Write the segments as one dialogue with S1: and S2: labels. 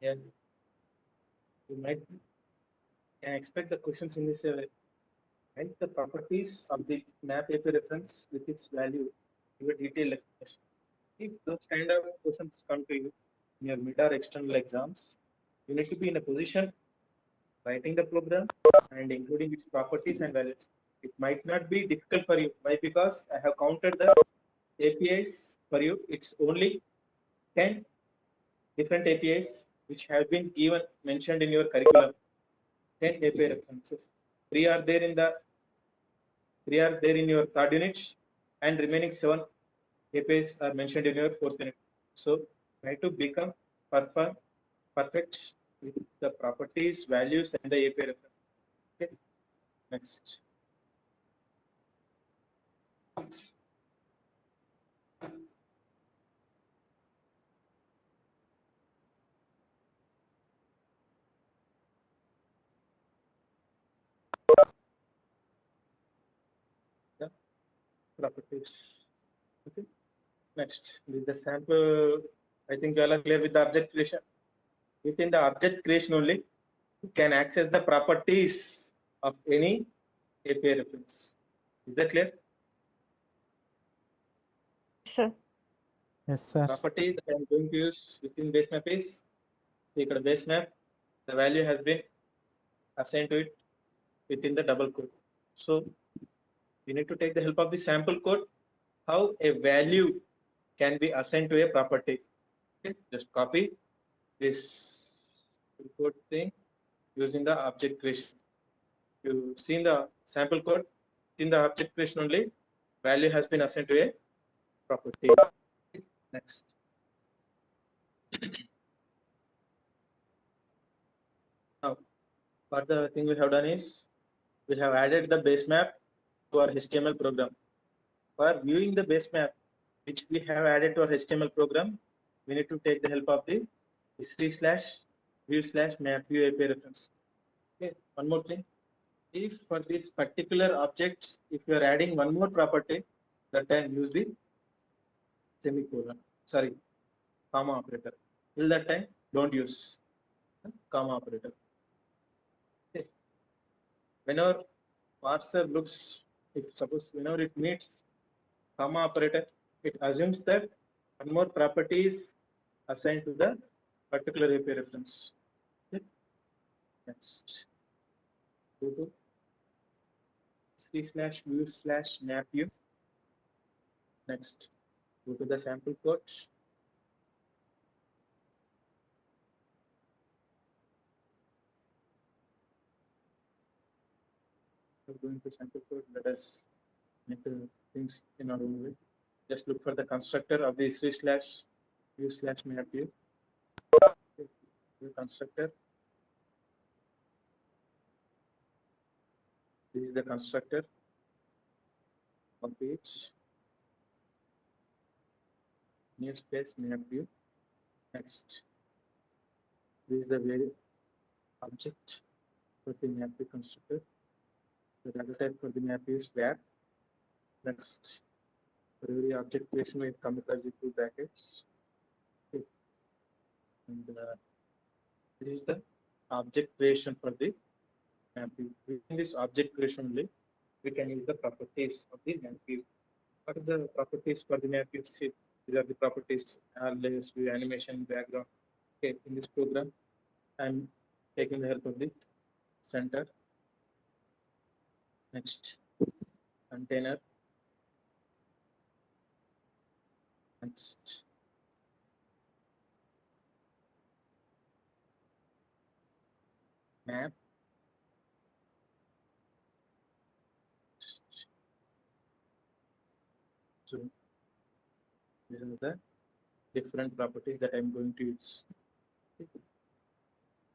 S1: Yeah, you might can expect the questions in this way. Write the properties of the map API reference with its value, give a detailed explanation. If those kind of questions come to you in your mid or external exams, you need to be in a position writing the program and including its properties and values. It might not be difficult for you. Why? Because I have counted the APIs for you. It's only 10 different APIs which have been given mentioned in your curriculum. 10 API references. Three are there in the three are there in your third unit, and remaining 7 APIs are mentioned in your fourth unit. So try to become perfect with the properties, values, and the API reference. Okay. Next. The properties. Okay. Next, with the sample, I think you all are clear with the object creation. Within the object creation only, you can access the properties of any API reference. Is that clear?
S2: Sure.
S3: Yes, sir.
S1: Property that I'm going to use within base map is the base map. The value has been assigned to it within the double quote. So we need to take the help of the sample code, how a value can be assigned to a property. Okay, just copy this code thing using the object creation. You see in the sample code, in the object creation only, value has been assigned to a property. Next. Now, what the thing we have done is, we have added the base map to our HTML program. For viewing the base map, which we have added to our HTML program, we need to take the help of the history/view/map view API reference. Okay, one more thing. If for this particular object, if you are adding one more property, that time use the semicolon, sorry, comma operator. Till that time, don't use comma operator. Okay. Whenever parser looks, if suppose whenever it meets comma operator, it assumes that one more property is assigned to the particular API reference. Okay. Next, go to history/view/map view. Next, go to the sample code. We're going to sample code. Let us make the things in our own way. Just look for the constructor of the history/view/map view. The constructor. This is the constructor of page. New space map view. Next, this is the very object for the map view constructor. The data type for the map view is var. Next, for every object creation, we come across the two brackets. Okay. And this is the object creation for the map view. Within this object creation only, we can use the properties of the map view. What are the properties for the map view? See, these are the properties: layers, view, animation, background. Okay, in this program, I'm taking the help of the center. Next, container. Next, map. Next, zoom. These are the different properties that I'm going to use.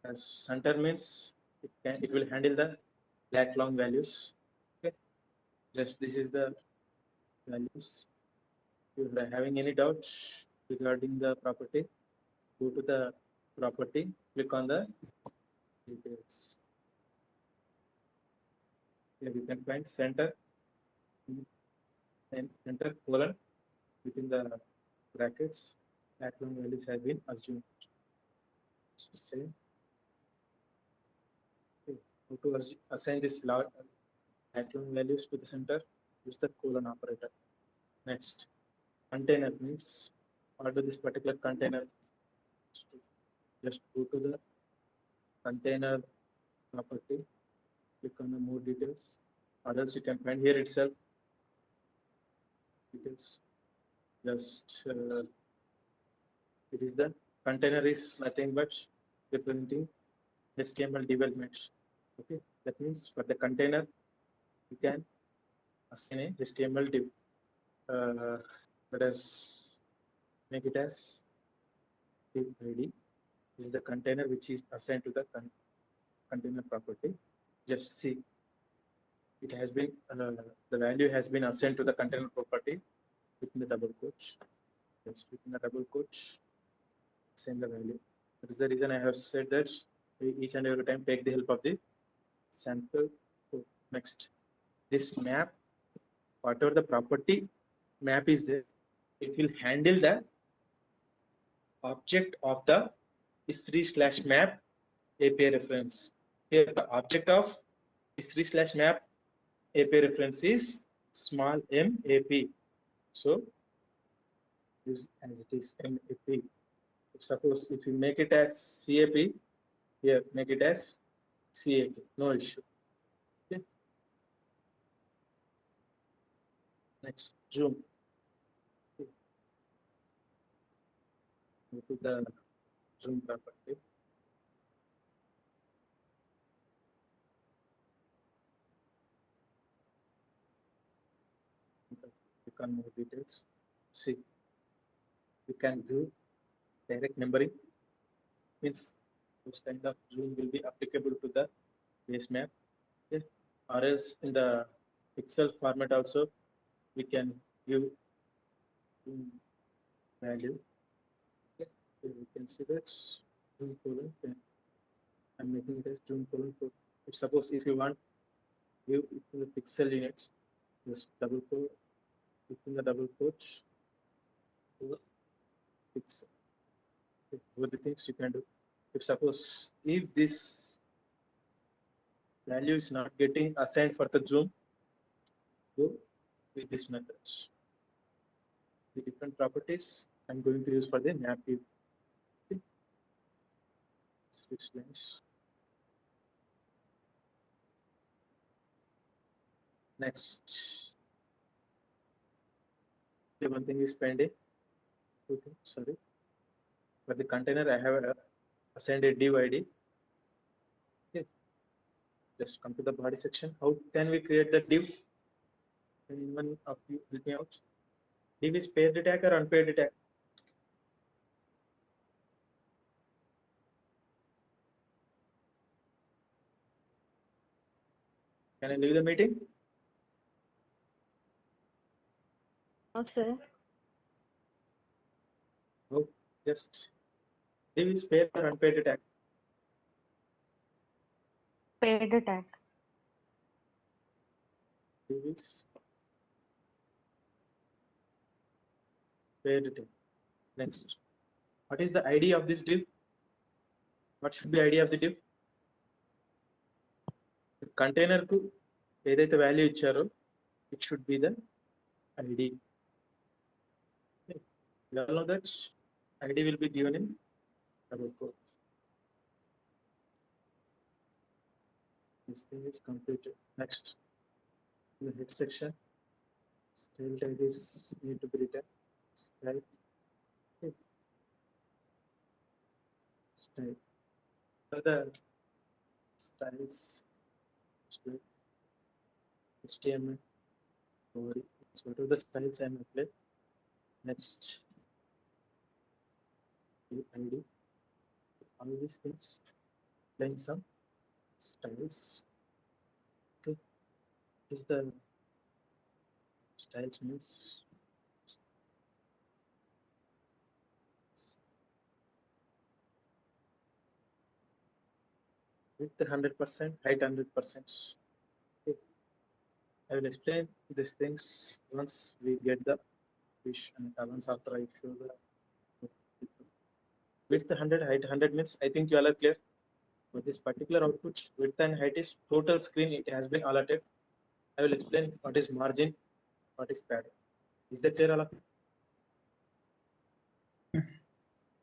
S1: As center means it will handle the lat long values. Okay, just this is the values. If you are having any doubts regarding the property, go to the property, click on the details. Here you can find center, and center colon within the brackets. Background values have been assumed. Say, okay, how to assign this background values to the center? Use the colon operator. Next, container means what do this particular container? Just go to the container property, click on the more details, or else you can find here itself details. Just it is the container is nothing but representing HTML development. Okay, that means for the container you can assign a HTML div. Let us make it as div ID. This is the container which is assigned to the container property. Just see, it has been the value has been assigned to the container property within the double quotes. Just within the double quotes, send the value. That is the reason I have said that each and every time take the help of the sample code. Next, this map, whatever the property map is there, it will handle the object of the history/map API reference. Here, the object of history/map API reference is small map. So, use as it is map. Suppose if you make it as CAP, here make it as CAP, no issue. Okay. Next, zoom. Okay. Go to the zoom property. Click on more details. See, you can do direct numbering. Means this kind of zoom will be applicable to the base map. Okay. Or else in the pixel format also we can give value. Okay. So you can see that zoom colon. I'm making it as zoom colon 4. If suppose if you want view in the pixel units, just double quote within the double quotes pixel. Okay. What the things you can do? If suppose if this value is not getting assigned for the zoom, go with this methods. The different properties I'm going to use for the map view. Okay. Switch lines. Next, the one thing is pending. Two things, sorry. For the container, I have assigned a div ID. Okay. Just come to the body section. How can we create the div? Anyone of you help me out? Div is paired tag or unpaired tag? Can I leave the meeting?
S2: No, sir.
S1: No, just div is paired or unpaired tag.
S2: Paid attack.
S1: Div is paired tag. Next, what is the ID of this div? What should be ID of the div? Container ku ఏదైతే value ఇచ్చారో it should be the ID. Okay. You all know that ID will be given in double quote. This thing is completed. Next, in the head section, style IDs need to be written. Style, okay. Style. Further styles, HTML, body. So what are the styles I'm applying? Next, the ID. All these things, applying some styles. Okay, is the styles means width 100%, height 100%. Okay. I will explain these things once we get the fish and once after I show the width 100, height 100 means I think you all are clear. For this particular output, width and height is total screen. It has been allotted. I will explain what is margin, what is padding. Is that clear, all of you?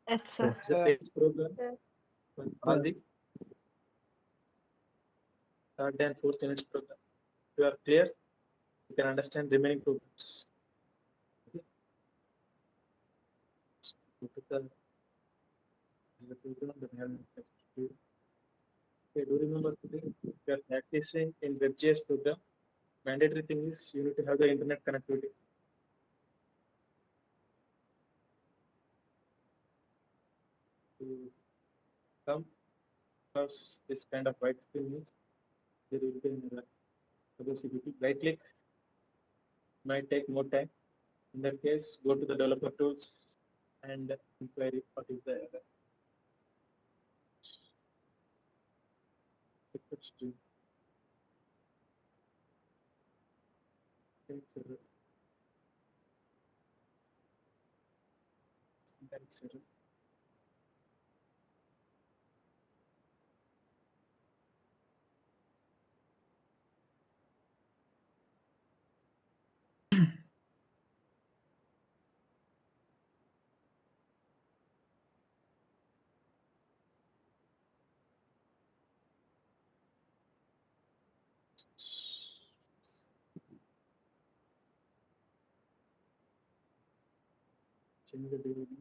S2: Yes, sir.
S1: It's a base program
S2: Sir.
S1: for all the third and fourth units program. If you are clear, you can understand remaining programs. Okay. Go to this is the program that I have to do. Okay, do remember today we are practicing in WebJS program. Mandatory thing is you need to have the internet connectivity. To come across this kind of white screen means there will be an possibility. Right click might take more time. In that case, go to the developer tools and inquiry what is the error. Request to syntax error. Syntax error. Change the DVD.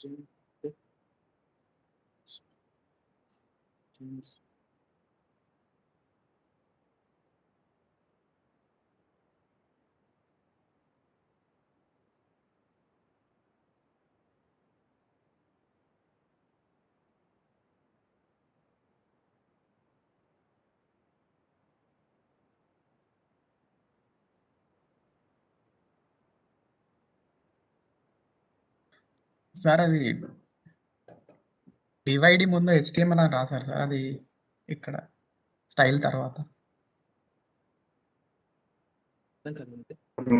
S1: Change the change.
S3: Sir అది divide ముందు HTML అని రాశారు sir, అది ఇక్కడ style తర్వాత
S1: అర్థం కాదు.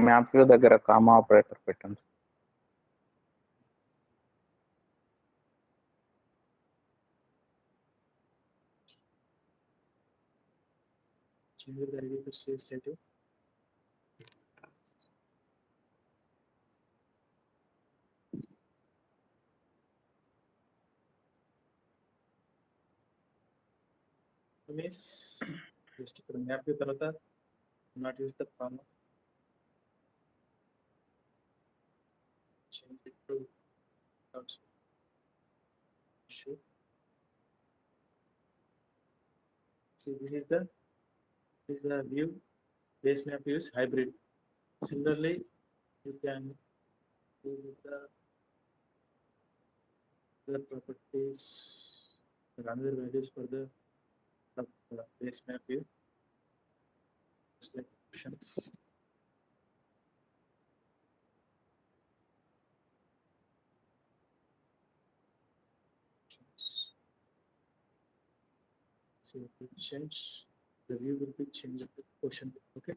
S4: Map view దగ్గర కామా ఆపరేటర్ పెట్టండి.
S1: Change the ID to say setting. Means just ఇక్కడ మ్యాప్ తర్వాత not use the comma. Change it to also show. See, this is the view. Base map use hybrid. Similarly, you can do the properties, another values for the base map view. Just like options. So if you change, the view will be changed to ocean. Okay.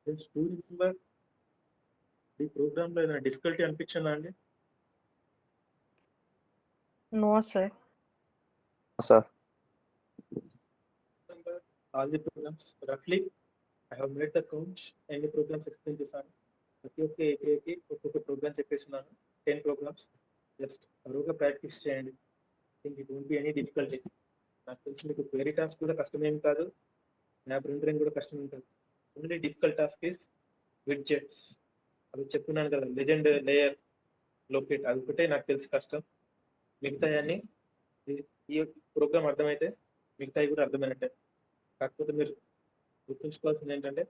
S1: Just do remember the program లో ఏదైనా difficulty అనిపించిందా అండి?
S2: No, sir.
S4: Sir
S1: Remember all the programs roughly. I have made the count. Any programs explain చేశాను. ఒక్కొక్క programme చెప్పేస్తున్నాను. 10 programs. Just బరువుగా practice చేయండి. think it won't be any difficulty. నాకు తెలిసి మీకు క్వెరీ టాస్క్ కూడా కష్టమేం కాదు, మ్యాప్ రెండరింగ్ కూడా కష్టమేం కాదు. Only difficult task is widgets. అది చెప్తున్నాను కదా, లెజెండ్ లేయర్ లొకేట్, అది ఒకటే నాకు తెలిసి కష్టం. మిగతాయన్నీ ఈ ప్రోగ్రామ్ అర్థమైతే మిగతాయి కూడా అర్థమైనట్టే. కాకపోతే మీరు గుర్తుంచుకోవాల్సింది ఏంటంటే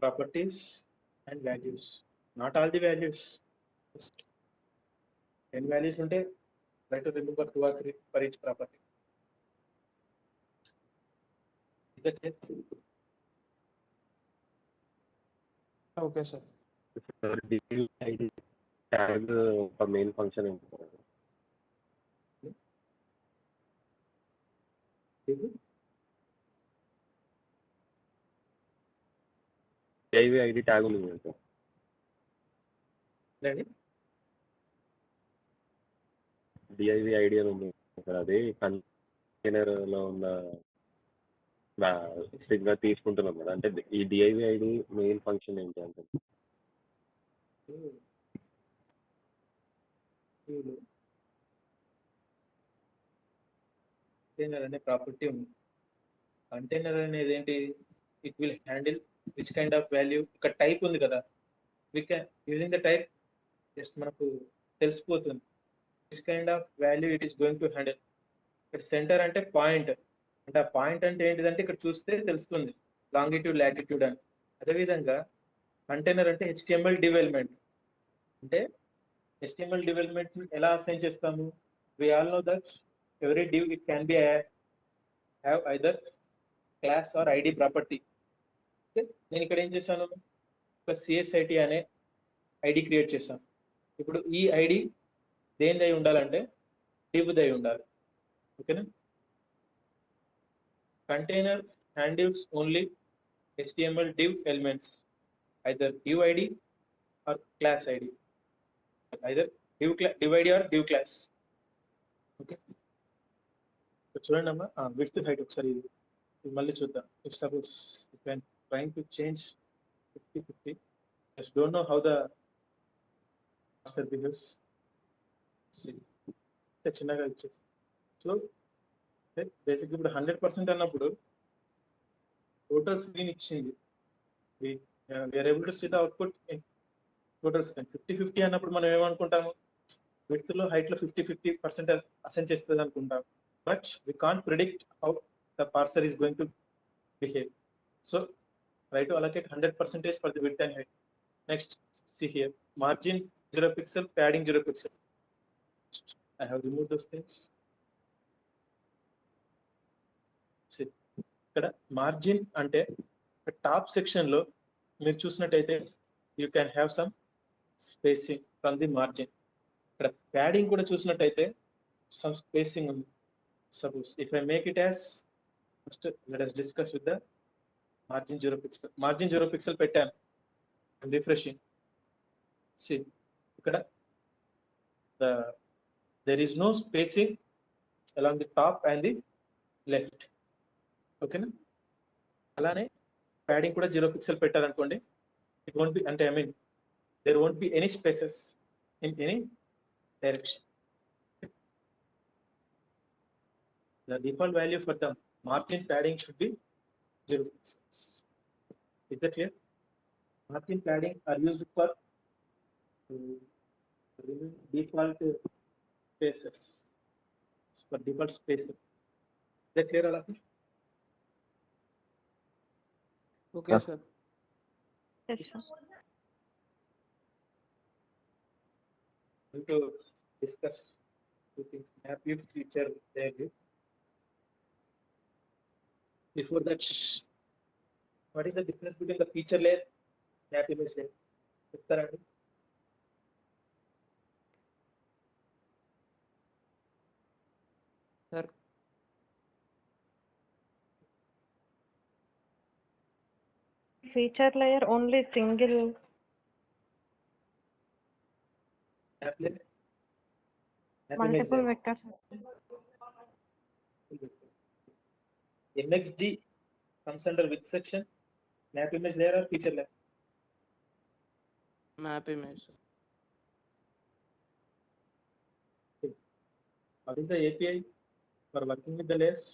S1: properties and values, not all the values. 10 values ఉంటే Try to remember 2 or 3 for each property. Is that it?
S3: Okay sir.
S5: Sir DIV ID tag ఒక మెయిన్ ఫంక్షన్ ఏంటి సార్? DIV ID ట్యాగ్ ఉంది కదా సార్?
S1: Ready?
S5: DIV ID అని ఉంది sir, అది కంటైనర్లో ఉన్న సిగ్నల్ తీసుకుంటున్నాం కదా, అంటే ఈ DIV ID మెయిన్ ఫంక్షన్ ఏంటి అంటే?
S1: కంటైనర్ అనే ప్రాపర్టీ ఉంది. కంటైనర్ అనేది ఏంటి? It will handle which kind of value. ఇక్కడ టైప్ ఉంది కదా, we can using the type just మనకు తెలిసిపోతుంది which kind of value it is going to handle. ఇక్కడ సెంటర్ అంటే పాయింట్, అంటే ఆ పాయింట్ అంటే ఏంటిదంటే ఇక్కడ చూస్తే తెలుస్తుంది లాంగిట్యూడ్ లాటిట్యూడ్ అని. అదేవిధంగా కంటైనర్ అంటే HTML డెవలప్మెంట్. అంటే HTML డెవలప్మెంట్ ఎలా అసైన్ చేస్తాము? We all know that every div it can be have either class or ID property. Okay, నేను ఇక్కడ ఏం చేశాను, ఒక CSIT అనే ఐడి క్రియేట్ చేశాను. ఇప్పుడు ఈ ఐడి దేనిది అయి ఉండాలంటే div దై ఉండాలి. ఓకేనా? Container handles only HTML div elements, either div ID or class ID, either div ID or div class. Okay, చూడండి అమ్మా, విడ్త్ హైట్ ఒకసారి ఇది మళ్ళీ చూద్దాం. If suppose if I'm trying to change 50-50, just don't know how the cursor behaves. చిన్నగా ఇచ్చేసి so basic ఇప్పుడు 100% అన్నప్పుడు టోటల్ స్క్రీన్ ఇచ్చింది. We're able to see the output in total screen. 50-50 అన్నప్పుడు మనం ఏమనుకుంటాము, విడ్త్ లో హైట్ లో 50-50% అసైన్ చేస్తుంది అనుకుంటాం. But we can't predict how the parser is going to behave. So try to allocate 100% for the width and height. Next, see here, margin 0 pixel, padding 0 pixel. I have removed those things. See, ikkada margin ante top section lo meer chusinattayite you can have some spacing from the margin. Ikkada padding kuda chusinattayite some spacing undi. Suppose if I make it as, first let us discuss with the margin 0 pixel. Margin 0 pixel పెట్టాను, I'm refreshing. See, ikkada there is no spacing along the top and the left. Okay na? అలానే padding కూడా 0 pixel పెట్టారనుకోండి, it won't be, అంటే I mean there won't be any spaces in any direction. The default value for the margin padding should be 0 pixels. Is that clear? Margin padding are used for default spaces, for default spaces. Is that clear, all of you?
S6: Okay,
S4: Yes.
S6: sir.
S2: Yes, sir.
S1: Going to discuss two things. Map view feature there. Before that, what is the difference between the feature layer and map image layer? చెప్తారండి?
S6: Sir,
S2: Feature layer only single.
S1: Map layer? Map image
S2: Multiple
S1: layer.
S2: vectors.
S1: MXD comes under which section? Map image layer or feature layer?
S6: map image. Sir.
S1: What is the API for working with the layers?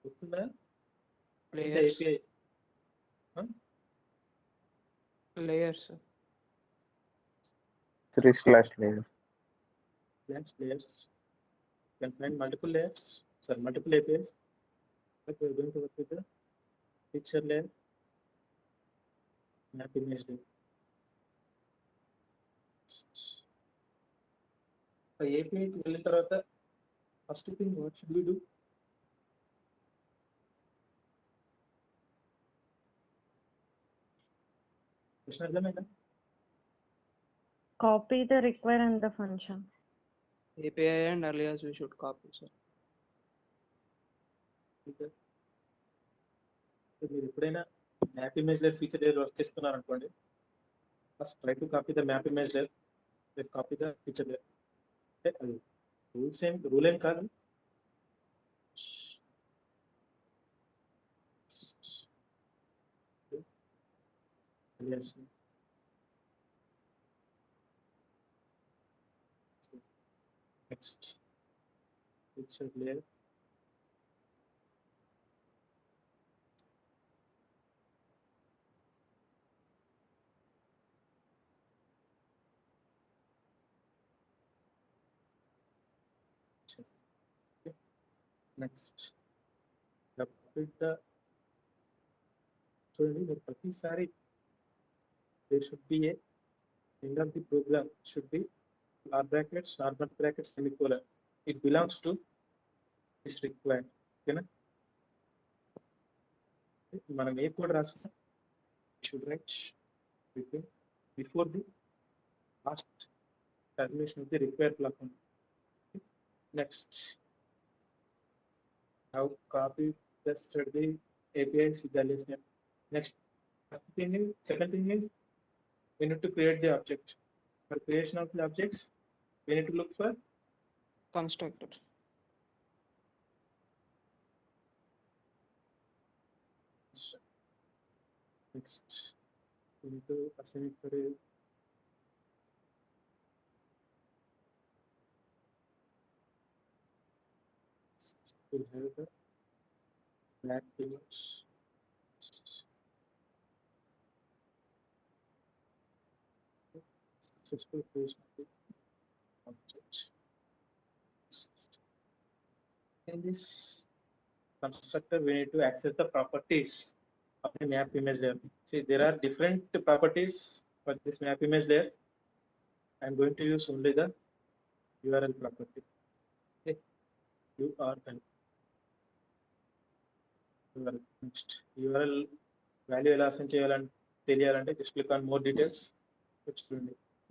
S1: గుర్తుందా? What is the
S6: Layers.
S1: API?
S6: Layers. Sir.
S4: 3/layers.
S1: Layers. You can find multiple layers, sorry, multiple APIs. But we are going to work with the feature layer. map image layer. API కి వెళ్ళిన తర్వాత first thing what should we do? Krishna అర్థమైందా?
S2: Copy the require and the function.
S6: API and alias we should copy, sir.
S1: మీరు ఎప్పుడైనా map image layer feature layer work చేస్తున్నారు అనుకోండి, first try to copy the map image layer, then copy the feature layer. అంటే అది rule ఏం కాదు. Yes. Next feature layer. Okay. Next, చూడండి ప్రతిసారి there should be a end of the program should be R brackets, normal brackets, semicolon. It belongs to this required. ఓకేనా? మనం ఏ code రాసినా should write before the last termination of the required block. Next, how copy tested the APIs with the alias name. Next, second thing is we need to create the object. For creation of the objects, we need to look for
S6: Constructor.
S1: next. We need to assign it for a we'll have the map image. Successful creation of the object. In this constructor, we need to access the properties of the map image layer. See, there are different properties for this map image layer. I'm going to use only the URL property. Okay. URL. Next, URL value ఎలా assign చేయాలని తెలియాలంటే just click on more details.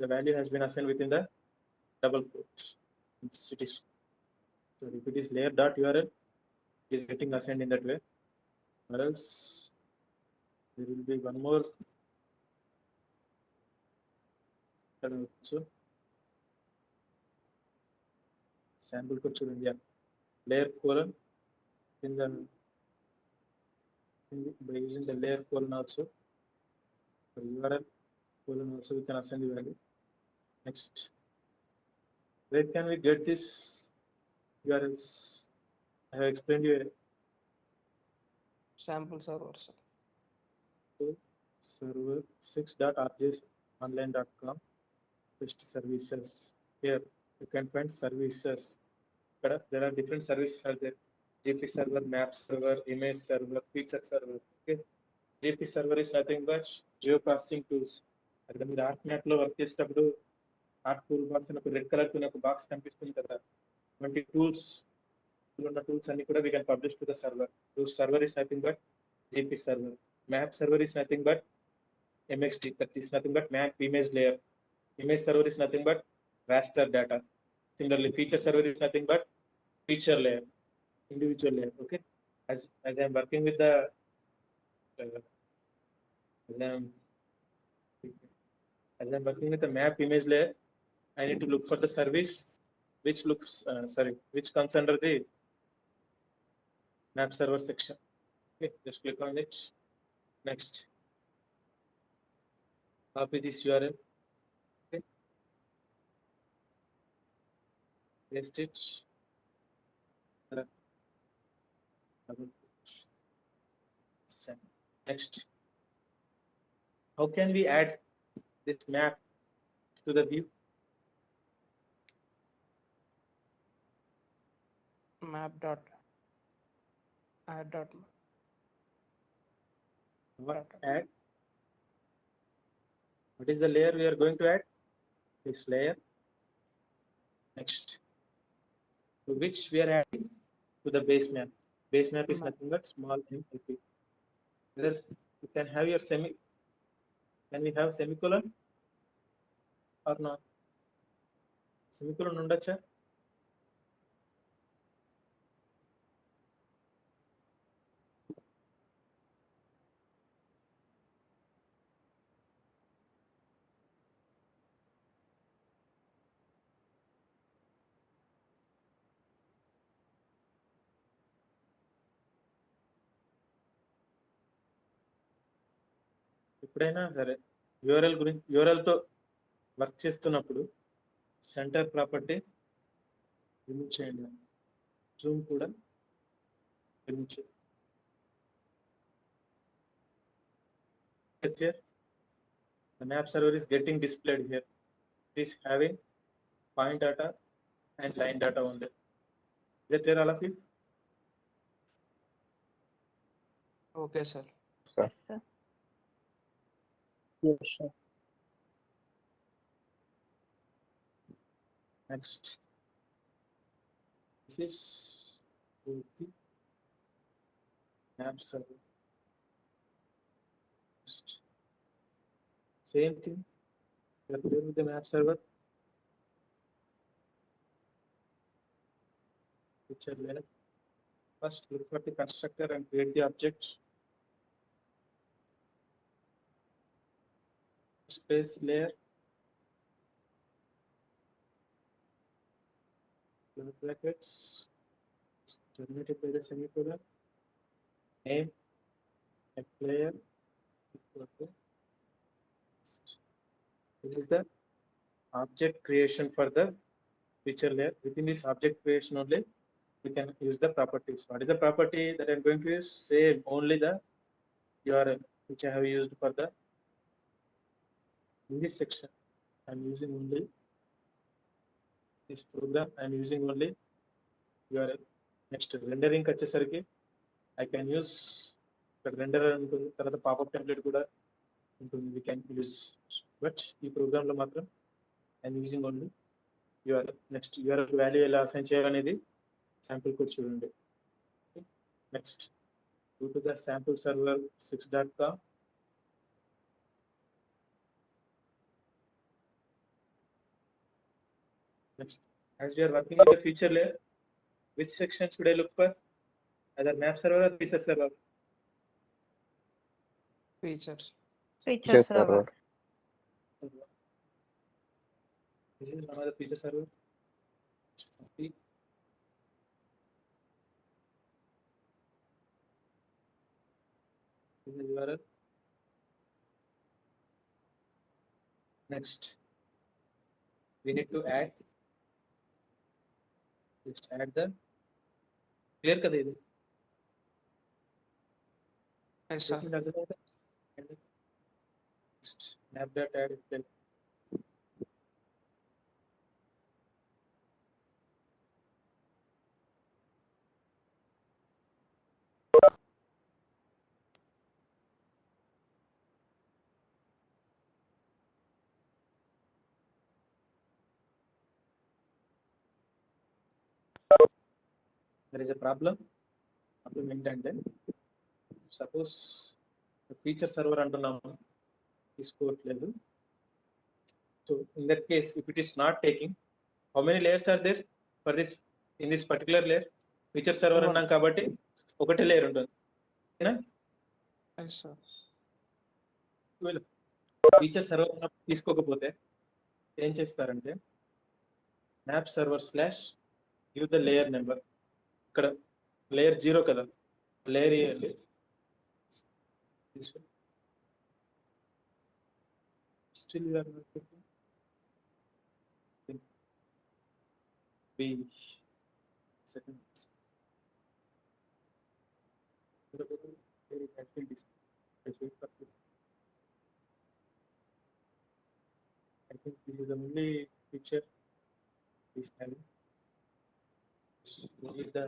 S1: The value has been assigned within the double quotes. It is, so if it is layer.url, it is getting assigned in that way, or else there will be one more also sample code చూడండి. Layer colon in the by using the layer colon also, for URL colon also we can assign the value. Next, where can we get this URLs? I have explained you
S6: Sample server, sir.
S1: server 6.rjsonline.com test services. Here you can find services. There are different services out there. GP server, map server, image server, feature server. Okay, GP server is nothing but geoprocessing tools. అక్కడ మీరు ArcMap లో work చేసేటప్పుడు art tool box అని ఒక red colour తో ఒక box కనిపిస్తుంది కదా, అటువంటి టూల్స్ ఉన్న టూల్స్ అన్ని కూడా we can publish to the server. Those server is nothing but GP server. Map server is nothing but MXD, that is nothing but map image layer. Image server is nothing but raster data. Similarly, feature server is nothing but feature layer, individual layer. Okay, as I am working with the as I am working with the map image layer, I need to look for the service which looks which comes under the map server section. Okay, just click on it. Next, copy this URL. Okay, paste it. Next, how can we add this map to the view?
S6: Map dot add dot
S1: What add What is the layer we are going to add? This layer. Next, to which we are adding to the base map. Base map is
S6: Map.
S1: nothing but small m LP. Whether you can have your can we have semicolon or not? Semicolon undacha? ఎప్పుడైనా సరే URL తో work చేస్తున్నప్పుడు centre property remove చేయండి. Zoom కూడా remove చేయండి. Here, the map server is getting displayed here. It is having point data and line data only. Is that clear, all of you?
S6: Okay, sir.
S2: Yes, sir.
S3: Yes, sir.
S1: Next, this is the map server. Next. Same thing. We are playing with the map server. Feature layer. First, look for the constructor and create the object. Space layer. Brackets. Terminated by the semicolon. Name. Layer. This is the object creation for the feature layer. Within this object creation only, we can use the properties. What is the property that I'm going to use? Same, only the URL which I have used for the in this section. I'm using only this program. I'm using only URL. Next, rendering వచ్చేసరికి I can use the renderer ఉంటుంది, తర్వాత popup template కూడా ఉంటుంది. We can use, but ఈ programme లో మాత్రం I'm using only URL. Next, URL value ఎలా assign చేయాలనేది sample code చూడండి. Next, go to the sample server 6.com. Next, as we are working with the feature layer, which section should I look for? Either map server or feature server?
S6: Features.
S2: Feature server.
S1: This is another feature server. Copy. This is the URL. Next, we need to add. Just add the clear kada ఇది.
S6: Yes, sir.
S1: Next, map.add itself. There is a problem. Problem ఏంటంటే suppose the feature server అంటున్నాము తీసుకోవట్లేదు. So in that case, if it is not taking, how many layers are there for this in this particular layer? Feature server అన్నాం కాబట్టి ఒకటే layer ఉంటుంది.
S6: Yes, sir.
S1: Feature server తీసుకోకపోతే ఏం చేస్తారంటే map server slash give the layer number. ఇక్కడ layer 0 కదా, layer ఇవ్వండి. Still you are not getting B seconds. I think this is the only feature is having. Go with the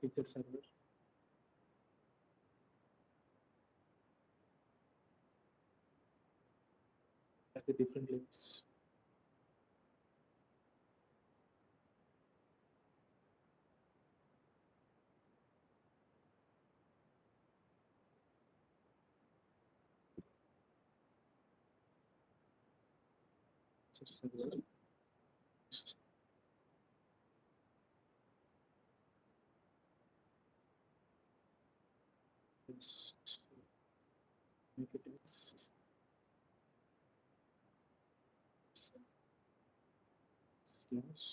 S1: feature server. the different layers. Just a little. Just just make it as slash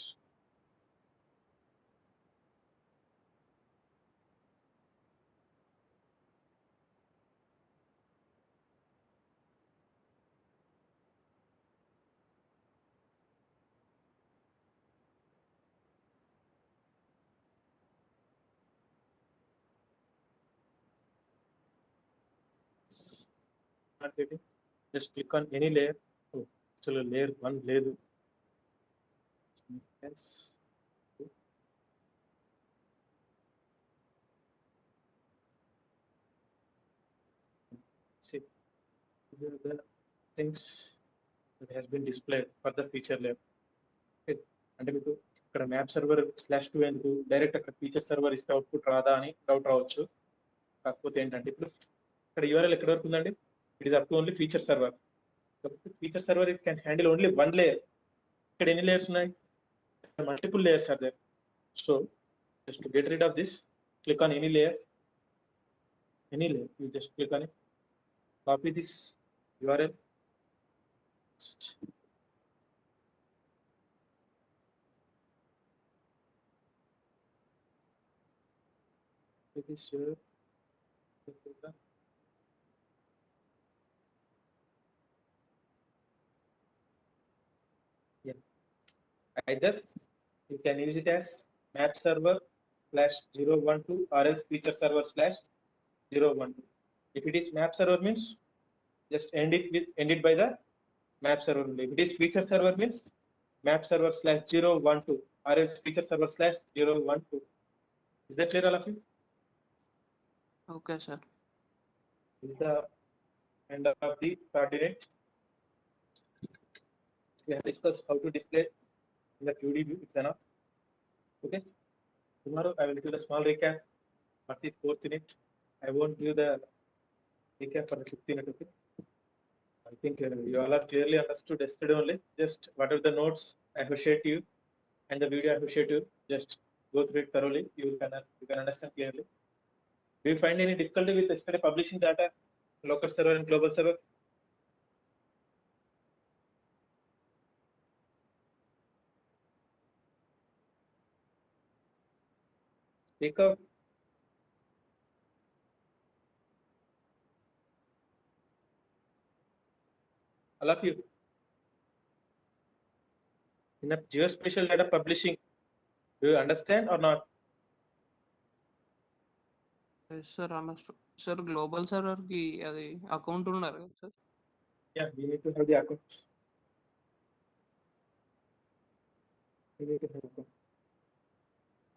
S1: not getting. Just click on any layer. Oh, still a layer one layer. Yes. See, these are the things that has been displayed for the feature layer. Okay. అంటే మీకు ఇక్కడ map server /2 ఎందుకు direct అక్కడ feature server ఇస్తే output రాదా అని doubt రావచ్చు. కాకపోతే ఏంటంటే ఇప్పుడు ఇక్కడ యూఆర్ఎల్ ఎక్కడ వరకు ఉందండి? It is up to only feature server. Feature server it can handle only one layer. ఇక్కడ ఎన్ని లేయర్స్ ఉన్నాయి? Multiple layers are there. So just to get rid of this, click on any layer. You just click on it, copy this URL. This here. Yeah. Either you can use it as map server /012 or else feature server /012. If it is map server means just end it by the map server only. If it is feature server means map server /012 or else feature server /012. Is that clear, all of you?
S6: Okay, sir.
S1: This is the end of the coordinate. We have discussed how to display in the 2D view. It's enough. Okay. Tomorrow I will give a small recap for the 4th unit. I won't give the recap for the 5th unit. Okay. I think you all are clearly understood yesterday only. Just whatever the notes I have shared to you and the video I have shared to you, just go through it thoroughly. You can understand clearly. Do you find any difficulty with yesterday publishing data, local server and global server? Speak up. All of you. In a geospatial data publishing, do you understand or not?
S6: Yes, sir. Sir, global server కి అది account ఉన్నారు కదా sir?
S1: Yeah, we need to have the account. We need to have account.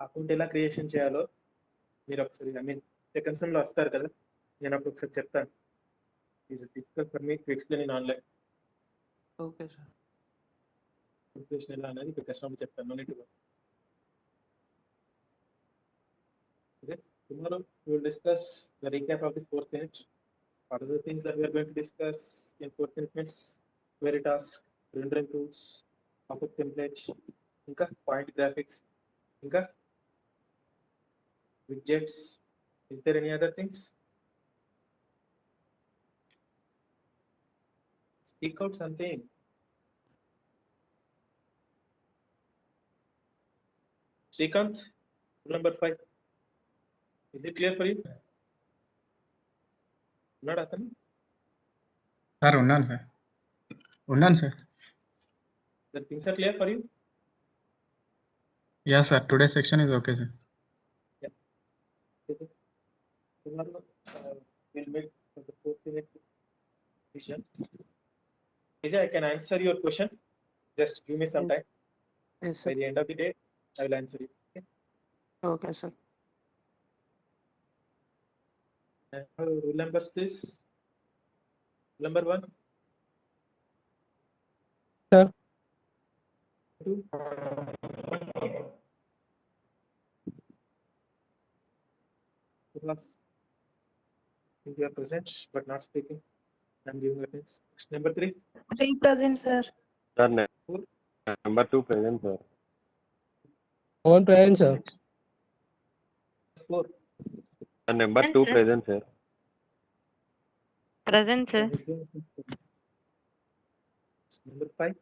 S1: Account ఎలా creation చేయాలో మీరు ఒకసారి second sem లో వస్తారు కదా, నేను అప్పుడు ఒకసారి చెప్తాను. Is difficult for me to explain in online.
S6: Okay sir.
S1: Creation ఎలా అనేది ఇప్పుడు కస్టమర్ చెప్తాను. No need to. Okay, tomorrow we will discuss the recap of the 4th unit. What are the things that we are going to discuss in 4th unit means Veritas, rendering tools, pop-up templates, ఇంకా point graphics, ఇంకా widgets. Is there any other things? Speak out something. Srikanth, rule number 5. Is it clear for you? Not Athan?
S3: Sir ఉన్నాను sir.
S1: The things are clear for you?
S3: Yeah sir, today section is okay sir.
S1: Okay. Tomorrow we'll make for the 4th unit vision. Vijay, I can answer your question. Just give me some
S6: Yes.
S1: time.
S6: Yes,
S1: By
S6: sir.
S1: the end of the day, I will answer you. Okay.
S6: Okay, sir.
S1: Rule numbers, please. Number 1.
S7: Sir.
S1: 2. Class. If you are present but not speaking, I'm giving attendance. Question number 3.
S2: 3 present, sir.
S5: Sir, number 2 present, sir.
S7: 1 present, sir.
S1: 4.
S5: Sir, number
S2: Present,
S5: 2
S2: sir.
S5: present, sir.
S2: Present, sir.
S1: Number 5.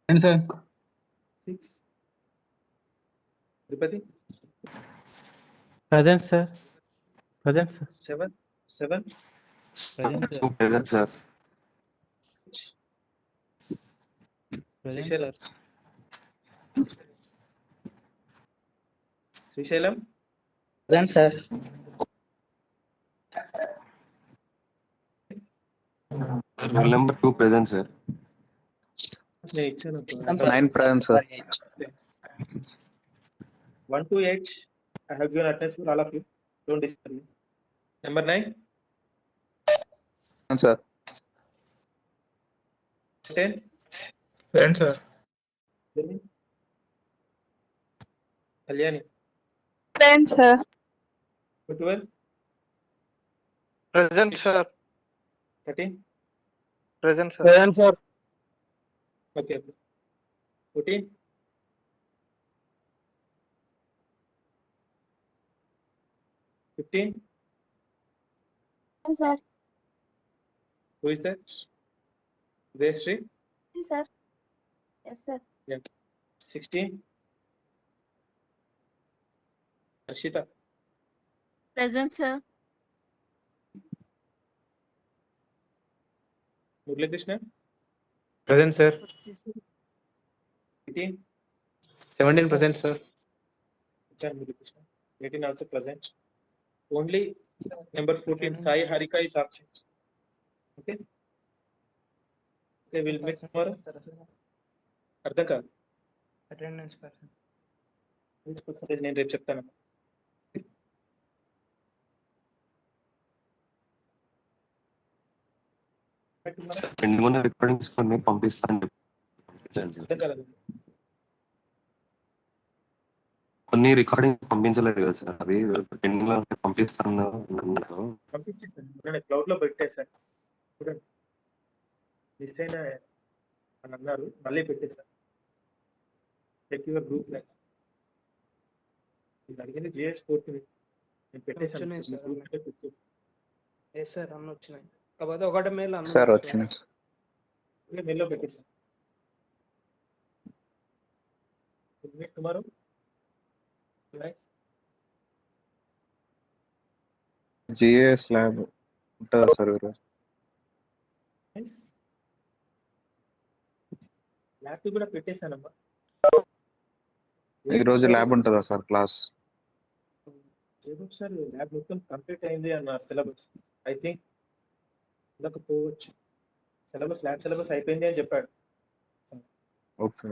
S3: And sir,
S1: 6. Tripati.
S7: Present, sir. Present, sir.
S1: 7. 7.
S7: Present, sir.
S5: Present, sir.
S7: Present,
S1: Srishalam.
S7: sir.
S1: Srishalam.
S7: Present, sir.
S5: Roll number 2 present, sir.
S1: నేను ఇచ్చాను
S4: 9 present, sir.
S1: 1 to 8. I have given attendance for all of you. Don't disturb me. Number 9.
S4: Sir.
S1: 10.
S7: Present, sir.
S1: Kalyani.
S2: Present, sir.
S1: 12.
S7: Present, sir.
S1: 13.
S7: Present, sir. Present, sir.
S1: Okay. 14. 15.
S8: Yes, sir.
S1: Who is that? Jayashree.
S8: Yes, sir. Yes, sir.
S1: 16. Arshita.
S8: Present, sir.
S1: Murali Krishna.
S7: Present, sir.
S1: 18.
S7: 17 present, sir.
S1: Chan Murali Krishna. 18 also present. Only number 14. Sai Harika is absent. Okay. Okay, we'll meet tomorrow. అర్థం కాదు
S7: Attendance person.
S1: Percentage నేను రేపు చెప్తాను.
S5: Pending ఉన్న recordings కొన్ని పంపిస్తాను.
S1: అర్థం కాలేదు.
S5: కొన్ని రికార్డింగ్ పంపించలేదు కదా సార్, అవి పెండింగ్ లో పంపిస్తాను అన్నారు.
S1: పంపించేసాను నేను క్లౌడ్ లో పెట్టేశాను. చూడండి మిస్ అయిన అని అన్నారు, మళ్ళీ పెట్టేశాను. Check your group like. నేను అడిగింది జిఎస్ పూర్తి నేను పెట్టేశాను.
S6: వచ్చినాయి సార్.
S1: గ్రూప్ లో పెట్టేశాను.
S6: ఎస్ సార్, అన్నీ వచ్చినాయి. కాకపోతే ఒకటి మేలు అన్నీ
S4: సార్
S6: వచ్చినాయి.
S4: వచ్చింది.
S1: మెయిల్లో పెట్టేశాను. టుమారో
S4: జిఎస్ ల్యాబ్ ఉంటుందా సార్ ఈరోజు?
S1: ల్యాబ్ కూడా పెట్టేశానమ్మా.
S4: ఈరోజు ల్యాబ్ ఉంటుందా sir class?
S1: Jayababu sir lab మొత్తం కంప్లీట్ అయింది అన్నారు. సిలబస్ ఐ థింక్ ఉండకపోవచ్చు. సిలబస్ ల్యాబ్ సిలబస్ అయిపోయింది అని చెప్పాడు.
S4: ఓకే.